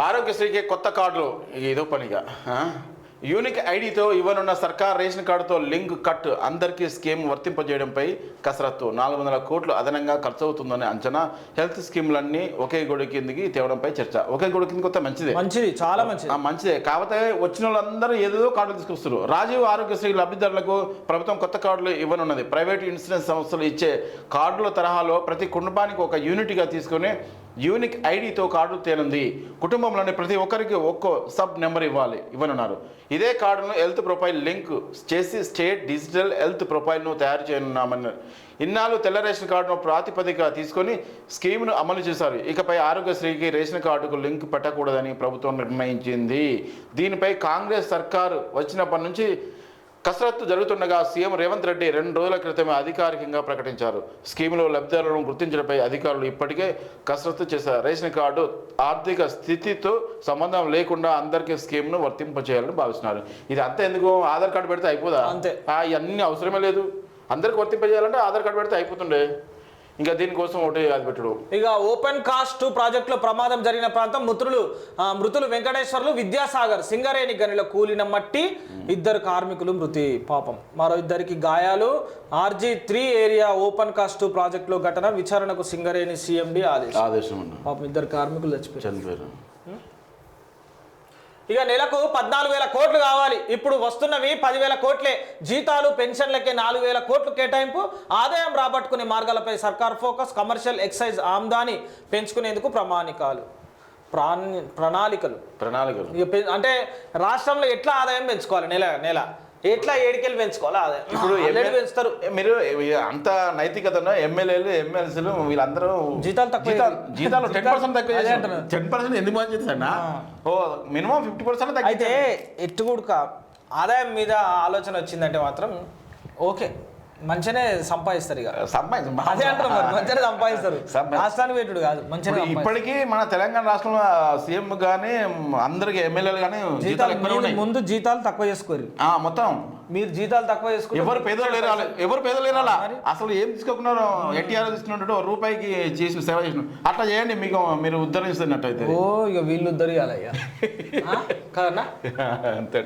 ఆరోగ్యశ్రీకి కొత్త కార్డులు ఏదో పనిగా యూనిక్ ఐడితో ఇవ్వనున్న సర్కార్ రేషన్ కార్డుతో లింక్ కట్ అందరికీ స్కీమ్ వర్తింపజేయడంపై కసరత్తు 400 కోట్లు అదనంగా ఖర్చు అవుతుందని అంచనా హెల్త్ స్కీమ్లన్నీ ఒకే గొడుగు కిందికి తేవడంపై చర్చ. ఒకే గొడుగు కిందకి వస్తే మంచిదే చాలా మంచిదే. కాకపోతే వచ్చిన వాళ్ళందరూ ఏదో కార్డులు తీసుకొస్తారు. రాజీవ్ ఆరోగ్యశ్రీ లబ్ధిదారులకు ప్రభుత్వం కొత్త కార్డులు ఇవ్వనున్నది. ప్రైవేట్ ఇన్సూరెన్స్ సంస్థలు ఇచ్చే కార్డుల తరహాలో ప్రతి కుటుంబానికి ఒక యూనిట్గా తీసుకుని యూనిక్ ఐడితో కార్డు తేనుంది. కుటుంబంలోని ప్రతి ఒక్కరికి ఒక్కో సబ్ నెంబర్ ఇవ్వనున్నారు. ఇదే కార్డును హెల్త్ ప్రొఫైల్ లింక్ చేసి స్టేట్ డిజిటల్ హెల్త్ ప్రొఫైల్ను తయారు చేయనున్నామన్నారు. ఇన్నాళ్ళు తెల్ల రేషన్ కార్డును ప్రాతిపదిక తీసుకొని స్కీమ్ను అమలు చేశారు. ఇకపై ఆరోగ్యశ్రీకి రేషన్ కార్డుకు లింక్ పెట్టకూడదని ప్రభుత్వం నిర్ణయించింది. దీనిపై కాంగ్రెస్ సర్కారు వచ్చినప్పటి నుంచి కసరత్తు జరుగుతుండగా సీఎం రేవంత్ రెడ్డి 2 రోజుల క్రితమే అధికారికంగా ప్రకటించారు. స్కీములో లబ్ధిదారులను గుర్తించడంపై అధికారులు ఇప్పటికే కసరత్తు చేశారు. రేషన్ కార్డు ఆర్థిక స్థితితో సంబంధం లేకుండా అందరికీ స్కీమ్ను వర్తింపచేయాలని భావిస్తున్నారు. ఇది అంతా ఎందుకు? ఆధార్ కార్డు పెడితే అయిపోదా? అంతే. ఇవన్నీ అవసరమే లేదు. అందరికి వర్తింపజేయాలంటే ఆధార్ కార్డు పెడితే అయిపోతుండే. ఇంకా దీనికోసం ఒకటి అది పెట్టడు. ఇక ఓపెన్ కాస్ట్ 2 ప్రాజెక్టులో ప్రమాదం జరిగిన ప్రాంతం మృతులు వెంకటేశ్వర్లు విద్యాసాగర్ సింగరేణి గనిలో కూలిన మట్టి 2 కార్మికులు మృతి. పాపం మరో 2కి గాయాలు. RG3 ఏరియా ఓపెన్ కాస్ట్ 2 ప్రాజెక్టులో ఘటన విచారణకు సింగరేణి CMD ఆదేశం. పాపం 2 కార్మికులు చనిపోయారు. ఇక నెలకు 14,000 కోట్లు కావాలి. ఇప్పుడు వస్తున్నవి 10,000 కోట్లే. జీతాలు పెన్షన్లకే 4,000 కోట్లు కేటాయింపు. ఆదాయం రాబట్టుకునే మార్గాలపై సర్కార్ ఫోకస్. కమర్షియల్ ఎక్సైజ్ ఆమ్దాని పెంచుకునేందుకు ప్రణాళికలు. అంటే రాష్ట్రంలో ఎట్లా ఆదాయం పెంచుకోవాలి, నెల ఎట్లా ఏడికెళ్ళి పెంచుకోవాలి ఆదాయం. ఇప్పుడు పెంచుతారు. మీరు అంత నైతికతను ఎమ్మెల్యేలు ఎమ్మెల్సీలు వీళ్ళందరూ జీతాలు 10% తక్కువ 10% ఎందుకు మంచి చేస్తాడా? మినిమం 50% తక్కువ. అయితే ఎట్టుగుడుక ఆదాయం మీద ఆలోచన వచ్చిందంటే మాత్రం ఓకే, మంచిగానే సంపాదిస్తారు. ఇక అదే అంటారు, మంచిగానే సంపాదిస్తారు. రాష్ట్రానికి పెట్టుడు కాదు, మంచిగా. ఇప్పటికీ మన తెలంగాణ రాష్ట్రంలో సీఎం కానీ అందరికి ఎమ్మెల్యేలు కానీ ముందు జీతాలు తక్కువ చేసుకోరు. మొత్తం మీరు జీతాలు తక్కువ చేసుకుని ఎవరు పేదలు లేరాలా? అసలు ఏం తీసుకోకున్నారు? ఎన్టీఆర్ తీసుకున్నట్టు రూపాయికి చేసి సేవ చేసిన అట్లా చేయండి, మీకు మీరు ఉద్ధరిస్తున్నట్టు అయితే. ఇక వీళ్ళు ఉద్ధరియాలి కదా. అంతే.